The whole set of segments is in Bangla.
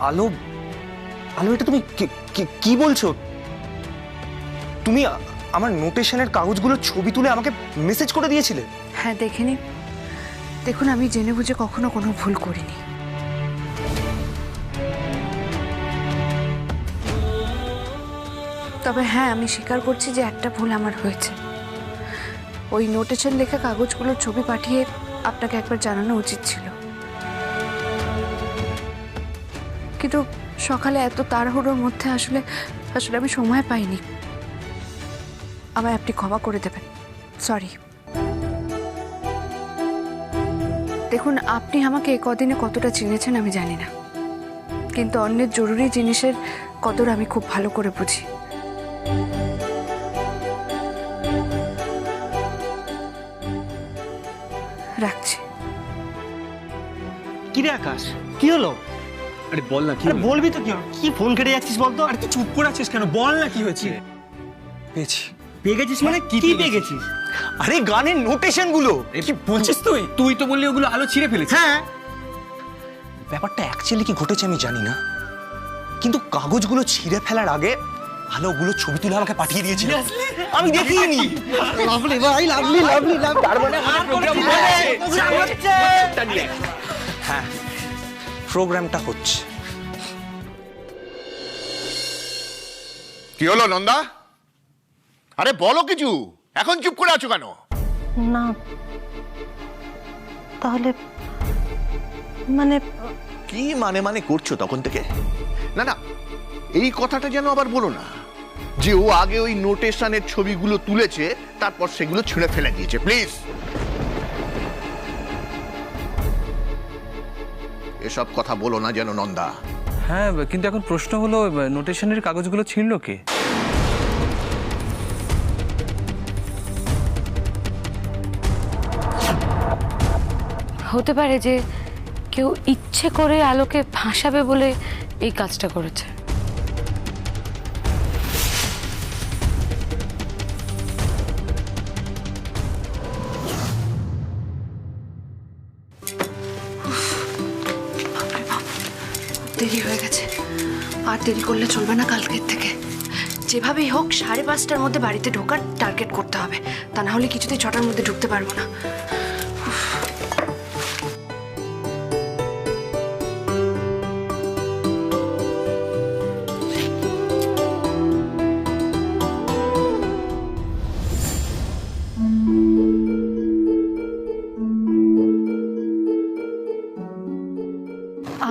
আলো, আলো এটা তুমি কি বলছো? তুমি আমার নোটেশনের কাগজগুলো ছবি তুলে আমাকে মেসেজ করে দিয়েছিলে? হ্যাঁ দেখেনি, দেখুন আমি জেনে বুঝে কখনো কোনো ভুল করিনি। তবে হ্যাঁ, আমি স্বীকার করছি যে একটা ভুল আমার হয়েছে। ওই নোটেশন লেখা কাগজগুলোর ছবি পাঠিয়ে আপনাকে একবার জানানো উচিত ছিল, কিন্তু সকালে এত তাড়াহুড়োর মধ্যে আসলে আমি সময় পাইনি। আমায় আপনি ক্ষমা করে দেবেন, সরি। দেখুন, আপনি আমাকে কদিনে কতটা চিনেছেন আমি জানি না, কিন্তু অন্যের জরুরি জিনিসের কদর আমি খুব ভালো করে বুঝি। রাখছি। কি রে আকাশ, কি হলো? আরে বল না কি আরে বলবি তো কি হলো? কি ফোন কেটে যাচ্ছিস বল তো? আরে তুই চুপ করে আছিস কেন? বল না কি হয়েছে। পেয়েছি। পেয়ে গেছিস মানে কি পেয়ে গেছিস? আরে গানের নোটেশন গুলো। কি বলছিস তুই? তুই তো বললি ওগুলো আলো ছিঁড়ে ফেলেছিস। হ্যাঁ, ব্যাপারটা অ্যাকচুয়ালি কি ঘটেছে আমি জানি না, কিন্তু কাগজগুলো ছিঁড়ে ফেলার আগে আলো ওগুলো ছবি তুলে আমাকে পাঠিয়ে দিয়েছিল। আমি দেখিনি। লাভলি ভাই, লাভলি লাভলি লাভ। তার মানে আমাদের প্রোগ্রাম হচ্ছে। হ্যাঁ, প্রোগ্রামটা হচ্ছে। কি হলো নন্দা? আরে বলো কিছু, এখন চুপ করে আছো কেন? না তাহলে মানে কি মানে করছো তখন থেকে? না না, এই কথাটা যেন আবার বলো না যে ও আগে ওই নোটেশনের ছবিগুলো তুলেছে তারপর সেগুলো ছিঁড়ে ফেলে দিয়েছে, প্লিজ। এসব কথা বলো না যেন নন্দা। হ্যাঁ, কিন্তু এখন প্রশ্ন হলো নোটেশনের কাগজগুলো ছিঁড়লো কে? হতে পারে যে কেউ ইচ্ছে করে আলোকে ফাঁসাবে বলে এই কাজটা করেছে। দেরি হয়ে গেছে, আর দেরি করলে চলবে না। কালকের থেকে যেভাবেই হোক 5:30টার মধ্যে বাড়িতে ঢোকার টার্গেট করতে হবে, তা না হলে কিছুতেই 6টার মধ্যে ঢুকতে পারবো না।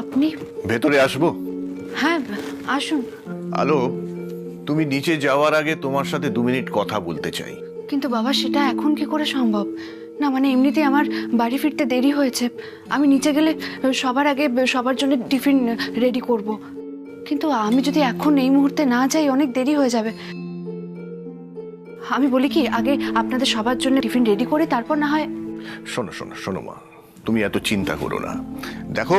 আপনি? ভেতরে আসবো? হ্যাঁ আসুন। আলো, তুমি নিচে যাওয়ার আগে তোমার সাথে 2 মিনিট কথা বলতে চাই। কিন্তু বাবা, সেটা এখন কি করে সম্ভব? না মানে এমনিতেই আমার বাড়ি ফিরতে দেরি হয়েছে, আমি নিচে গেলে সবার আগে সবার জন্য টিফিন রেডি করব, কিন্তু আমি যদি এখন এই মুহূর্তে না যাই অনেক দেরি হয়ে যাবে। আমি বলি কি, আগে আপনাদের সবার জন্য টিফিন রেডি করে তারপর না হয়। শোনো শোনো শোনো মা, তুমি এত চিন্তা করো না। দেখো,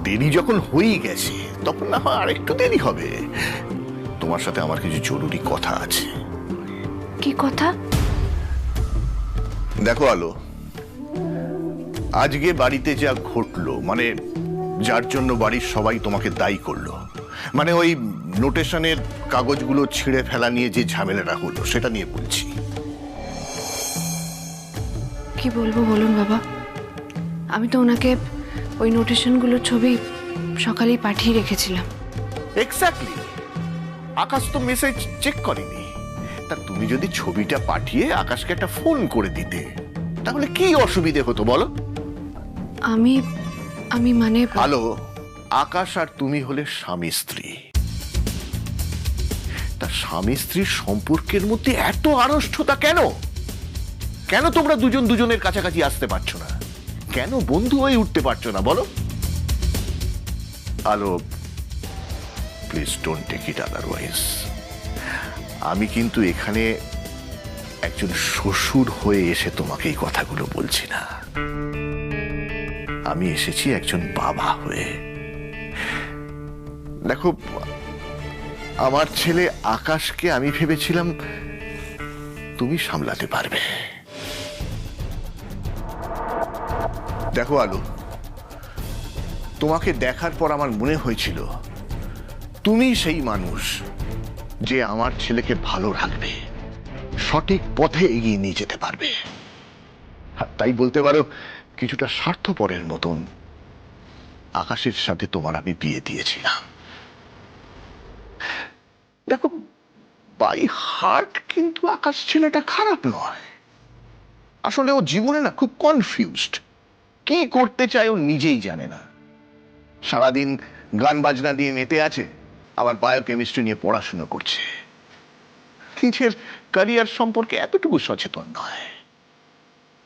দেরি যখন হয়েই গেছে তখন না হয় আরেকটু দেরি হবে। তোমার সাথে আমার কিছু জরুরি কথা আছে। কি কথা? দেখো আলো, আজকে বাড়িতে যা ঘটলো, মানে যার জন্য বাড়ির সবাই তোমাকে দায়ী করলো, মানে ওই নোটেশনের কাগজগুলো ছিঁড়ে ফেলা নিয়ে যে ঝামেলাটা হলো সেটা নিয়ে বলছি। কি বলবো বলুন বাবা, আমি তো ওনাকে ওই নোটেশনগুলোর ছবি সকালেই পাঠিয়ে রেখেছিলাম। এক্স্যাক্টলি, আকাশ তো মেসেজ চেক করেনি। তা তুমি যদি ছবিটা পাঠিয়ে আকাশকে একটা ফোন করে দিতে তাহলে কি অসুবিধে হতো বলো? আমি মানে আলো, আকাশ আর তুমি হলে স্বামী স্ত্রী। তা স্বামী স্ত্রীর সম্পর্কের মধ্যে এত আড়ষ্টতা কেন? কেন তোমরা দুজন দুজনের কাছাকাছি আসতে পারছো না? কেন বন্ধু হয়ে উঠতে পারছো না বলো? Alo, please don't take it otherwise. আমি কিন্তু এখানে একজন শ্বশুর হয়ে এসে তোমাকে এই কথাগুলো বলছি না, আমি এসেছি একজন বাবা হয়ে। দেখো, আমার ছেলে আকাশকে আমি ভেবেছিলাম তুমি সামলাতে পারবে। দেখো আলো, তোমাকে দেখার পর আমার মনে হয়েছিল তুমি সেই মানুষ যে আমার ছেলেকে ভালো রাখবে, সঠিক পথে এগিয়ে নিয়ে যেতে পারবে। আর তাই বলতে পারো কিছুটা স্বার্থপরের মতন আকাশের সাথে তোমার আমি বিয়ে দিয়েছিলাম। দেখো, বাই হার্ট কিন্তু আকাশ ছেলেটা খারাপ নয়। আসলে ও জীবনে না খুব কনফিউজড, কি করতে চায় ও নিজেই জানে না। সারাদিন গান বাজনা দিয়ে মেতে আছে, আবার বায়োকেমিস্ট্রি নিয়ে পড়াশোনা করছে। নিজের ক্যারিয়ার সম্পর্কে এতটুকু সচেতন নয়।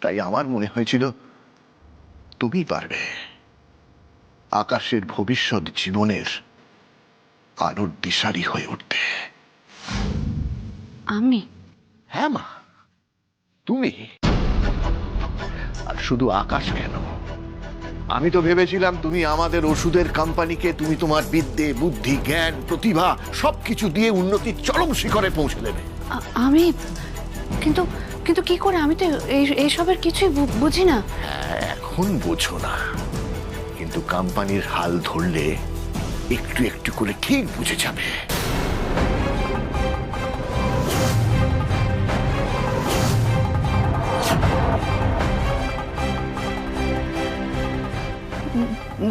তাই আমার মনে হয়েছিল তুমি পারবে আকাশের ভবিষ্যৎ জীবনের আলোর দিশারি হয়ে উঠতে। আমি? হ্যাঁ মা, তুমি। আর শুধু আকাশ কেন, আমি তো ভেবেছিলাম তুমি আমাদের ওষুধের কোম্পানিকে তুমি তোমার বিদ্যে, বুদ্ধি, জ্ঞান, প্রতিভা সবকিছু দিয়ে উন্নতির চরম শিখরে পৌঁছে দেবে। আমি কিন্তু কিন্তু কি করে? আমি তো এইসবের কিছুই বুঝি না। এখন বোঝো না, কিন্তু কোম্পানির হাল ধরলে একটু একটু করে ঠিক বুঝে যাবে।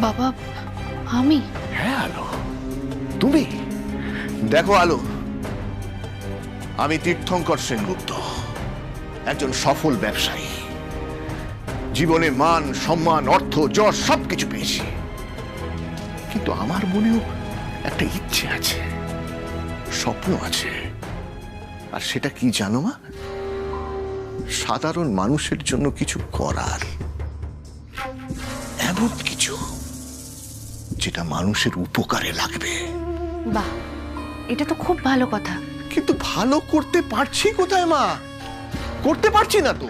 বাবা, আমি? হ্যাঁ আলো, তুমি। দেখো আলো, আমি তীর্থঙ্কর সেনগুপ্ত, একজন সফল ব্যবসায়ী। জীবনে মান, সম্মান, অর্থ, যশ সবকিছু পেয়েছি, কিন্তু আমার মনেও একটা ইচ্ছে আছে, স্বপ্ন আছে। আর সেটা কি জানো মা? সাধারণ মানুষের জন্য কিছু করার, এমন কিছু যেটা মানুষের উপকারে লাগবে। বাহ, এটা তো খুব ভালো কথা। কিন্তু ভালো করতে পারছি কোথায় মা? করতে পারছি না তো।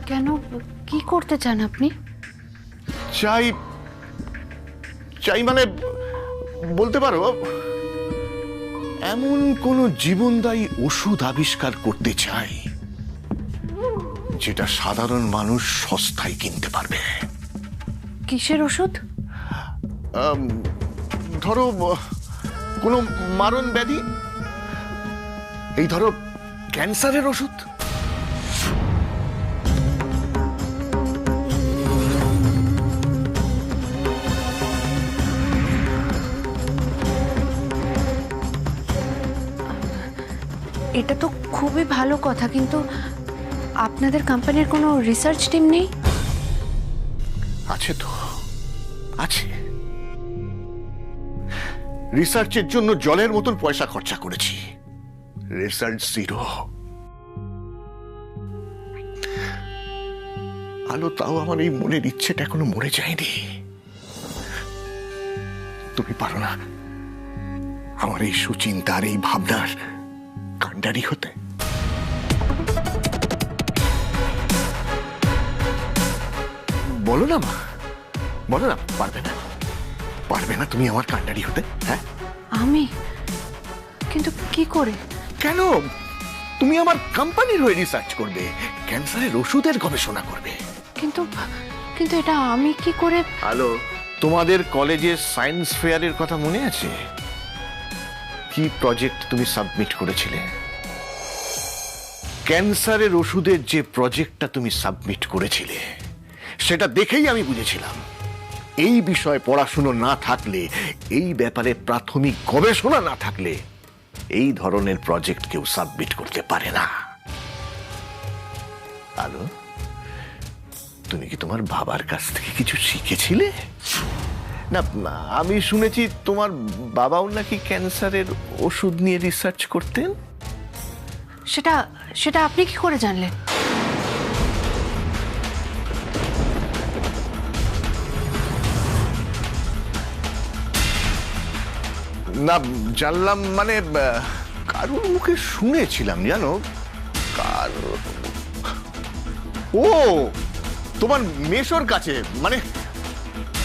কেন? কি করতে চান আপনি? চাই চাই মানে বলতে পারো এমন কোন জীবনদায়ী ওষুধ আবিষ্কার করতে চাই যেটা সাধারণ মানুষ সস্তায় কিনতে পারবে। কিসের ওষুধ? ধরো কোনো মারণ ব্যাধি, এই ধরো ক্যান্সারের ওষুধ। এটা তো খুবই ভালো কথা, কিন্তু আপনাদের কোম্পানির কোনো রিসার্চ টিম নেই? আছে তো, আছে। রিসার্চের জন্য জলের মতন পয়সা খরচা করেছি, রিসার্চ জিরো। আলো, তাও আমার এই মনের ইচ্ছেটা এখনো মরে যায়নি। তুমি পারো না আমার এই সুচিন্তার, এই ভাবনার কাণ্ডারি হতে? বলো না মা, বলো না, পারবে না? পারবে না তুমি আমার কাণ্ডারি হতে? হ্যাঁ আমি? কিন্তু কি করে? কেন? তুমি আমার কোম্পানির হয়ে রিসার্চ করবে, ক্যান্সারের ওষুধের গবেষণা করবে। কিন্তু কিন্তু এটা আমি কি করে? হ্যালো, তোমাদের কলেজের সায়েন্স ফেয়ারের কথা মনে আছে? কি প্রজেক্ট তুমি সাবমিট করেছিলে? ক্যান্সারের ওষুধের যে প্রজেক্টটা তুমি সাবমিট করেছিলে, সেটা দেখেই আমি বুঝেছিলাম এই বিষয়ে পড়াশুনো না থাকলে, এই ব্যাপারে প্রাথমিক গবেষণা না থাকলে এই ধরনের প্রজেক্ট কেউ সাবমিট করতে পারে না। আলো, তুমি কি তোমার বাবার কাছ থেকে কিছু শিখেছিলে? না, আমি শুনেছি তোমার বাবাও নাকি ক্যান্সারের ওষুধ নিয়ে রিসার্চ করতেন। সেটা সেটা আপনি কি করে জানলেন? না, জানলাম মানে কারোর মুখে শুনেছিলাম, জানো। ও, তোমার মেশোর কাছে, মানে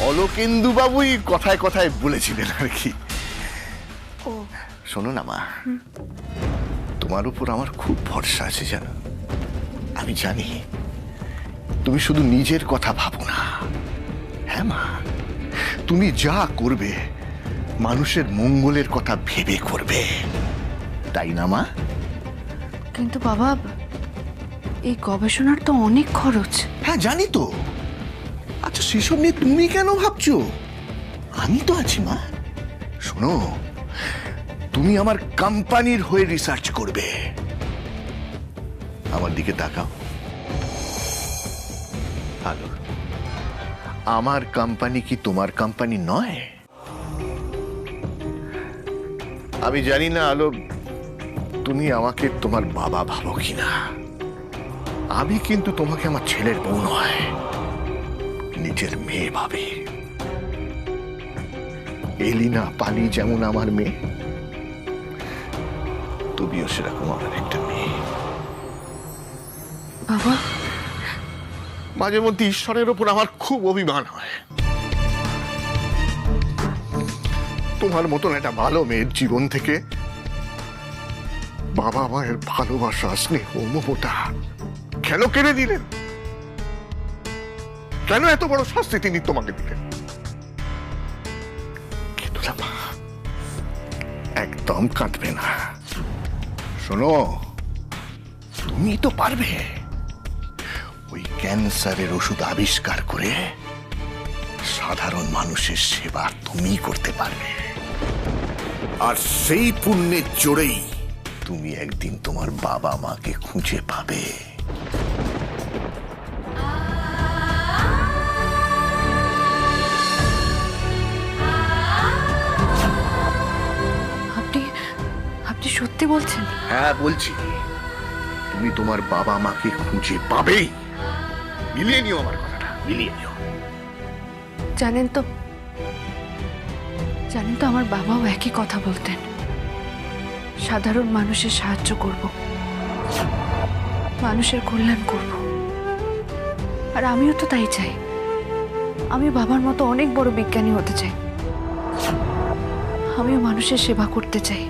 অলোকেন্দু বাবুই কথায় কথায় বলেছিলেন আর কি। শোনো না মা, তোমার উপর আমার খুব ভরসা আছে জানো। আমি জানি তুমি শুধু নিজের কথা ভাবো না। হ্যাঁ মা, তুমি যা করবে মানুষের মঙ্গলের কথা ভেবে করবে, তাই না মা? কিন্তু বাবা, এই গবেষণার তো অনেক খরচ। হ্যাঁ জানি তো। আচ্ছা সেসব নিয়ে তুমি কেন ভাবছো? আমি তো আছি মা। শোনো, তুমি আমার কোম্পানির হয়ে রিসার্চ করবে। আমার দিকে তাকাও। আলো, আমার কোম্পানি কি তোমার কোম্পানি নয়? আমি জানি না আলো, তুমি আমাকে তোমার বাবা ভাবো কিনা। আমি কিন্তু তোমাকে আমার ছেলের বউ নয়, নিজের মেয়ে ভাবে। এলিনা পানি যেমন আমার মেয়ে, তুমিও সেরকম আমার একটা মেয়ে। বাবা, মাঝে মধ্যে ঈশ্বরের ওপর আমার খুব অভিমান হয়। তোমার মতন একটা ভালো মেয়ের জীবন থেকে বাবা মায়ের ভালোবাসা, স্নেহ, মমতা কেন কেড়ে দিলেন? কেন এত বড় শাস্তি তিনি তোমাকে দিলেন? কিন্তু না মা, একদম কাঁদবে না। শোনো, তুমি তো পারবে। ওই ক্যান্সারের ওষুধ আবিষ্কার করে সাধারণ মানুষের সেবা তুমি করতে পারবে। আর সেই পুণ্যের জোরেই তুমি একদিন তোমার বাবা মাকে খুঁজে পাবে। আপনি আপনি সত্যি বলছেন? হ্যাঁ বলছি, তুমি তোমার বাবা মাকে খুঁজে পাবেই। মিলিয়ে নিও আমার কথাটা, মিলিয়ে নিও। জানেন তো আমার বাবাও একই কথা বলতেন। সাধারণ মানুষের সাহায্য করব, মানুষের কল্যাণ করব। আর আমিও তো তাই চাই। আমি বাবার মতো অনেক বড় বিজ্ঞানী হতে চাই। আমিও মানুষের সেবা করতে চাই,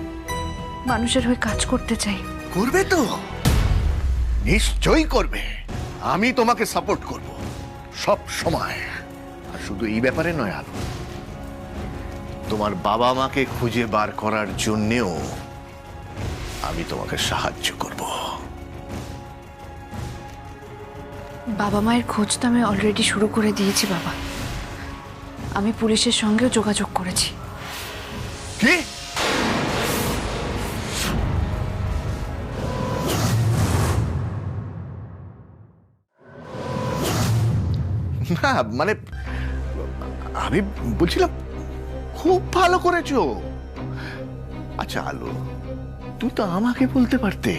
মানুষের হয়ে কাজ করতে চাই। করবে তো, নিশ্চয়ই করবে। আমি তোমাকে সাপোর্ট করব সব সময়। আর শুধু এই ব্যাপারে নয় আলো, তোমার বাবা মাকে খুঁজে বার করার জন্যেও আমি তোমাকে সাহায্য করব। বাবা মায়ের খোঁজ তো আমি অলরেডি শুরু করে দিয়েছি বাবা। আমি পুলিশের সঙ্গেও যোগাযোগ করেছি। কি? না মানে আমি বলছিলাম খুব ভালো করেছো। আচ্ছা আলো, তুই তো আমাকে বলতে পারতে,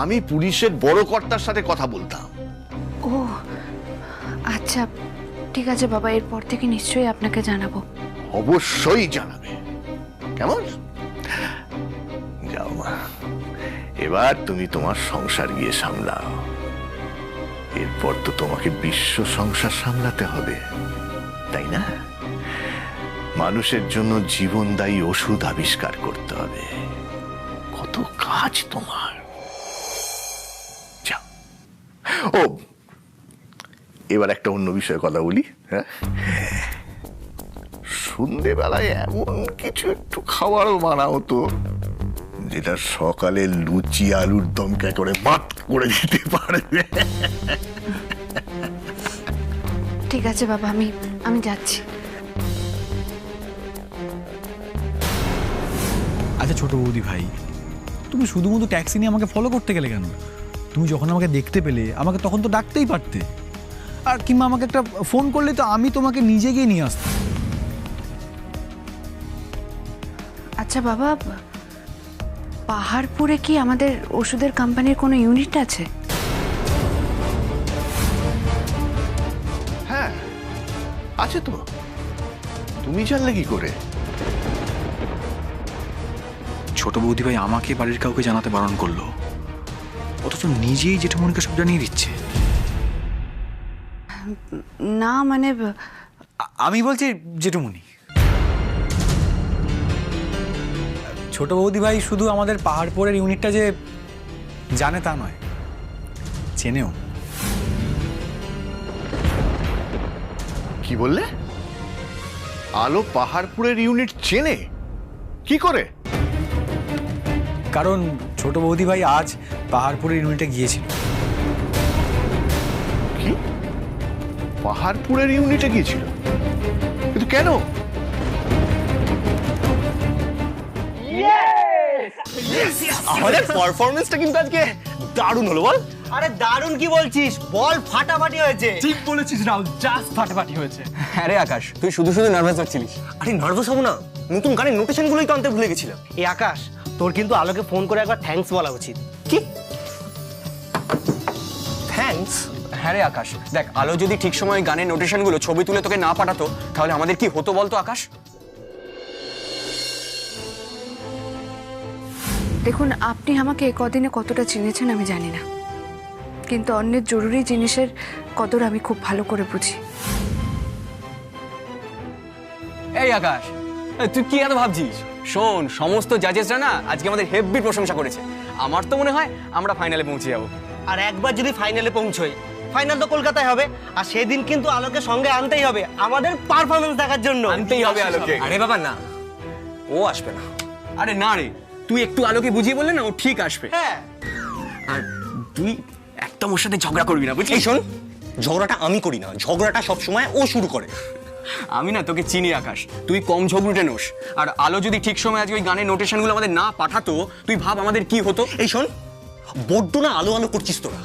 আমি পুলিশের বড় কর্তার সাথে কথা বলতাম। ও আচ্ছা, ঠিক আছে বাবা, এরপর থেকে নিশ্চয়ই আপনাকে জানাবো। অবশ্যই জানাবে, কেমন? যাও মা, এবার তুমি তোমার সংসার গিয়ে সামলাও। এরপর তো তোমাকে বিশ্ব সংসার সামলাতে হবে, তাই না? মানুষের জন্য জীবনদায়ী ওষুধ আবিষ্কার করতে হবে। কত কাজ তোমার। যাও। ও, এবার একটা অন্য বিষয়ে কথা বলি। হ্যাঁ, সন্ধ্যেবেলায় এমন কিছু একটু খাবারও বানাও তো, যেটা সকালে লুচি আলুর দমকে করে মাত করে দিতে পারবে। ঠিক আছে বাবা, আমি যাচ্ছি। আচ্ছা ছোট বৌদি ভাই, তুমি শুধুমাত্র ট্যাক্সি নিয়ে আমাকে ফলো করতে গেলে কেন? তুমি যখন আমাকে দেখতে পেলে আমাকে তখন তো ডাকতেই পারতে, আর কিংবা আমাকে একটা ফোন করলে তো আমি তোমাকে নিজে গিয়ে নিয়ে আসতাম। আচ্ছা বাবা, পাহাড়পুরে কি আমাদের ওষুধের কোম্পানির কোনো ইউনিট আছে? হ্যাঁ আছে তো, তুমি জানলে কি করে? ছোট বৌদি ভাই আমাকে বাড়ির কাউকে জানাতে বারণ করলো, অথচ নিজেই জেঠুমনিকে সব জানিয়ে দিচ্ছে। না মানে আমি বলছি জেঠুমনি, ছোট বৌদি ভাই শুধু আমাদের পাহাড়পুরের ইউনিটটা যে জানে তা নয়, চেনেও। কি বললে? আলো পাহাড়পুরের ইউনিট চেনে কি করে? কারণ ছোট বৌদি ভাই আজ পাহাড়পুরের ইউনিটে গিয়েছিল। কি পাহাড়পুরের ইউনিটে গিয়েছিল? কিন্তু কেন? আমাদের পারফরমেন্সটা কিন্তু আজকে দারুণ হলো বল। আরে দারুণ কি বলছিস, বল ফাটাফাটি হয়েছে। ঠিক বলেছিস রাহুল, জাস্ট ফাটাফাটি হয়েছে। আরে আকাশ, তুই শুধু শুধু নার্ভাস হচ্ছিলিস। আরে নার্ভাস হবো না, নতুন গানের নোটেশনগুলোই তো আনতে ভুলে গেছিলাম। এই আকাশ, তোর কিন্তু আলোকে ফোন করে একবার থ্যাঙ্কস বলা উচিত। কি থ্যাঙ্কস? হ্যাঁ রে আকাশ, দেখ আলো যদি ঠিক সময় গানের নোটেশনগুলো ছবি তুলে তোকে না পাঠাতো তাহলে আমাদের কি হতো বলতো আকাশ? দেখুন, আপনি আমাকে এ কদিনে কতটা চিনেছেন আমি জানি না, কিন্তু অন্যের জরুরি জিনিসের কদর আমি খুব ভালো করে বুঝি। এই আকাশ, তুই কি এত ভাবছিস? শোন, সমস্ত জাজেসরা না আজকে আমাদের হেভি প্রশংসা করেছে। আমার তো মনে হয় আমরা ফাইনালে পৌঁছে যাবো। আর একবার যদি ফাইনালে পৌঁছই, ফাইনাল তো কলকাতায় হবে, আর সেদিন কিন্তু আলোকে সঙ্গে আনতেই হবে আমাদের পারফরমেন্স দেখার জন্য। আনতেই হবে আলোকে। আরে বাবা না, ও আসবে না। আরে না রে, তুই একটু আলোকে বুঝিয়ে বললে না ও ঠিক আসবে। হ্যাঁ, আর তুই একদম ওর সাথে ঝগড়া করবি না, বুঝলি? এই শোন, ঝগড়াটা আমি করি না, ঝগড়াটা সবসময় ও শুরু করে। আমি না তোকে চিনি আকাশ, তুই কম ঝগড়ুটে নোস। আর আলো যদি ঠিক সময় আজকে ওই গানের নোটেশনগুলো আমাদের না পাঠাতো, তুই ভাব আমাদের কি হতো। এই শোন, বড্ড না আলো আলো করছিস তোরা।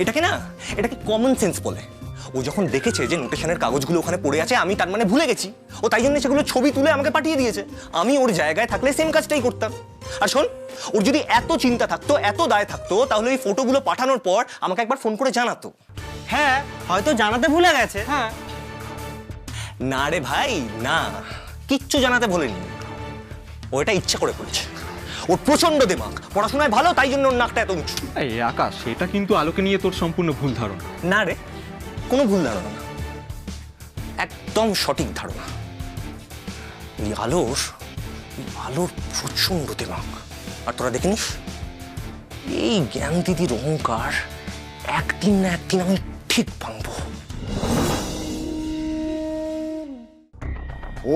এটাকে কমন সেন্স বলে। ও যখন দেখেছে যে নোটেশনের কাগজগুলো ওখানে পড়ে আছে, আমি তার মানে ভুলে গেছি, ও তাই জন্য সেগুলো ছবি তুলে আমাকে পাঠিয়ে দিয়েছে। আমি ওর জায়গায় থাকলে সেম কাজটাই করতাম। আর শোন, ওর যদি এত চিন্তা থাকতো, এত দায় থাকতো, তাহলে এই ফটোগুলো পাঠানোর পর আমাকে একবার ফোন করে জানাতো। হ্যাঁ, হয়তো জানাতে ভুলে গেছে। হ্যাঁ, না রে ভাই না, কিচ্ছু জানাতে ভুলেনি। ও এটা ইচ্ছা করে করেছে। ওর প্রচন্ড দিমাগ, পড়াশোনায় ভালো, তাই জন্য ওর নাকটা এত উঁচু। এই আকাশ, এটা কিন্তু আলোকে নিয়ে তোর সম্পূর্ণ ভুল ধারণা। না রে, কোনো ভুল ধারণা না, একদম সঠিক ধারণা। এই আলোর প্রচন্ড দিমাগ। আর তোরা দেখে নিস, এই জ্ঞান দিদির অহংকার একদিন না একদিন আমি ঠিক ভাঙবো।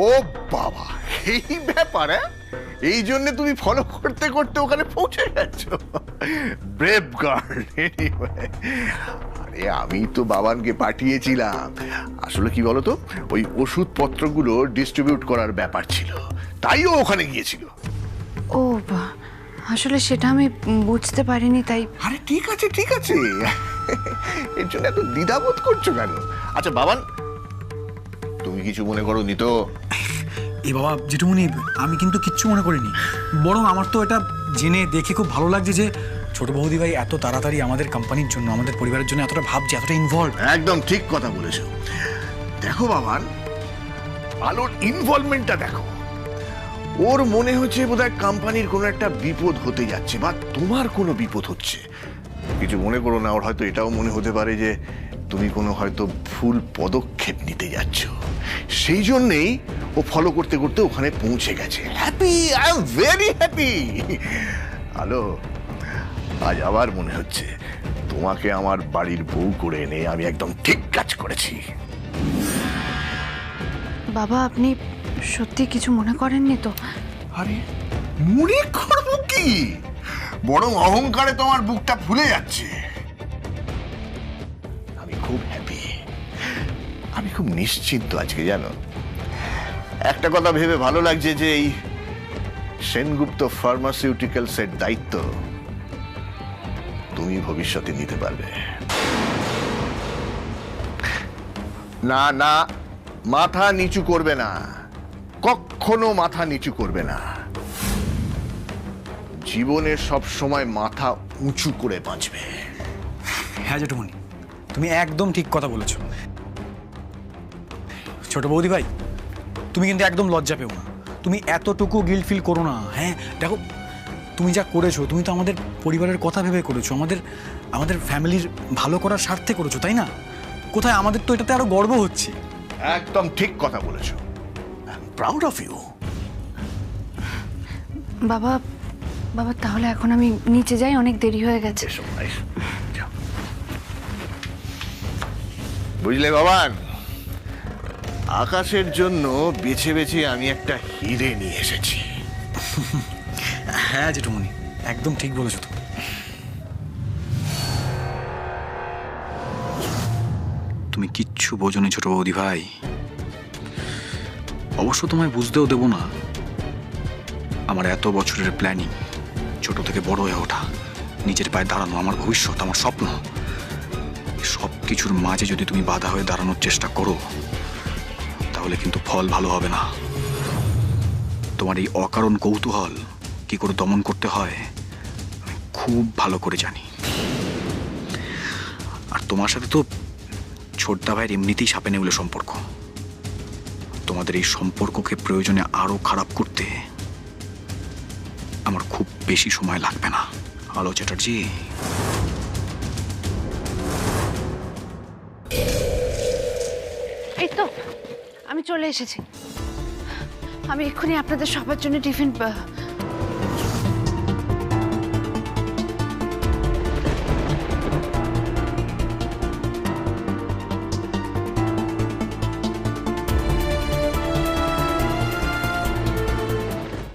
ও বাবা, এই ব্যাপার! এই জন্য তুমি ফলো করতে করতে ওখানে পৌঁছে গেছো। Brave girl. আরে আমি তো বাবানকে পাঠিয়েছিলাম, আসলে কি বলতো, ওই ওষুধপত্রগুলো ডিস্ট্রিবিউট করার ব্যাপার ছিল, তাইও ওখানে গিয়েছিল। ও আসলে সেটা আমি বুঝতে পারিনি, তাই। আরে ঠিক আছে ঠিক আছে, এর জন্য এত দ্বিধাবোধ করছো কেন? আচ্ছা বাবান, তুমি কিছু মনে করো নি তো? এ বাবা জেঠুমনি, আমি কিন্তু কিচ্ছু মনে করিনি, বরং আমার তো এটা জেনে দেখে খুব ভালো লাগছে যে ছোট বৌদি ভাই এত তাড়াতাড়ি আমাদের কোম্পানির জন্য, আমাদের পরিবারের জন্য এতটা ভাবছে, এতটা ইনভলভ। একদম ঠিক কথা বলেছো। দেখো বাবান, আলোর ইনভলভমেন্টটা দেখো। ওর মনে হচ্ছে বোধহয় কোম্পানির কোনো একটা বিপদ হতে যাচ্ছে, বা তোমার কোনো বিপদ হচ্ছে। কিছু মনে করো না, ওর হয়তো এটাও মনে হতে পারে যে তুমি কোনো হয়তো ভুল পদক্ষেপ নিতে যাচ্ছ, সেই জন্যেই ও ফলো করতে করতে ওখানে পৌঁছে গেছে। Happy, I am very happy. আলো, আজ আবার মনে হচ্ছে তোমাকে আমার বাড়ির বউ করে এনে আমি একদম ঠিক কাজ করেছি। বাবা, আপনি সত্যি কিছু মনে করেননি তো? আরে মনে করবো কি, বরং অহংকারে তোমার বুকটা ফুলে যাচ্ছে। আমি খুব হ্যাপি, আমি খুব নিশ্চিন্ত আজকে, জানো। একটা কথা ভেবে ভালো লাগছে যে এই সেনগুপ্ত ফার্মাসিউটিক্যালসের দায়িত্ব তুমি ভবিষ্যতে নিতে পারবে। না না, মাথা নিচু করবে না, কখনো মাথা নিচু করবে না। জীবনে সব সময় মাথা উঁচু করে বাঁচবে। হ্যাঁ জেঠুমনি, তুমি একদম ঠিক কথা বলেছো। ছোট বৌদি ভাই, তুমি কিন্তু একদম লজ্জা পেও না, তুমি এতটুকু গিল্ট ফিল করো না। হ্যাঁ দেখো, তুমি যা করেছো, তুমি তো আমাদের পরিবারের কথা ভেবে করেছো, আমাদের ফ্যামিলির ভালো করার স্বার্থে করেছো, তাই না? কোথায় আমাদের তো এটাতে আরো গর্ব হচ্ছে। একদম ঠিক কথা বলেছো, I am proud of you. বাবা, তাহলে এখন আমি নিচে যাই, অনেক দেরি হয়ে গেছে। বুঝলে বাবান, আকাশের জন্য বেছে বেছে আমি একটা হিরে নিয়ে এসেছি। হ্যাঁ জেঠুমনি, একদম ঠিক বলেছো তো। তুমি কিচ্ছু বোঝোনি ছোট বৌদি ভাই। অবশ্য তোমায় বুঝতেও দেব না, আমার এত বছরের প্ল্যানিং, ছোট থেকে বড় হয়ে ওঠা, নিজের পায়ে দাঁড়ানো, আমার ভবিষ্যৎ, আমার স্বপ্ন, সব কিছুর মাঝে যদি তুমি বাধা হয়ে দাঁড়ানোর চেষ্টা করো তাহলে কিন্তু ফল ভালো হবে না। তোমার এই অকারণ কৌতূহল কি করে দমন করতে হয় আমি খুব ভালো করে জানি। আর তোমার সাথে তো ছোটদা ভাইয়ের এমনিতেই সাপে নেউলে সম্পর্ক। তোমাদের এই সম্পর্ককে প্রয়োজনে আরো খারাপ করতে আমার খুব বেশি সময় লাগবে না। আলো চ্যাটার্জি, এই তো আমি চলে এসেছি। আমি এক্ষুনি আপনাদের সবার জন্য টিফিন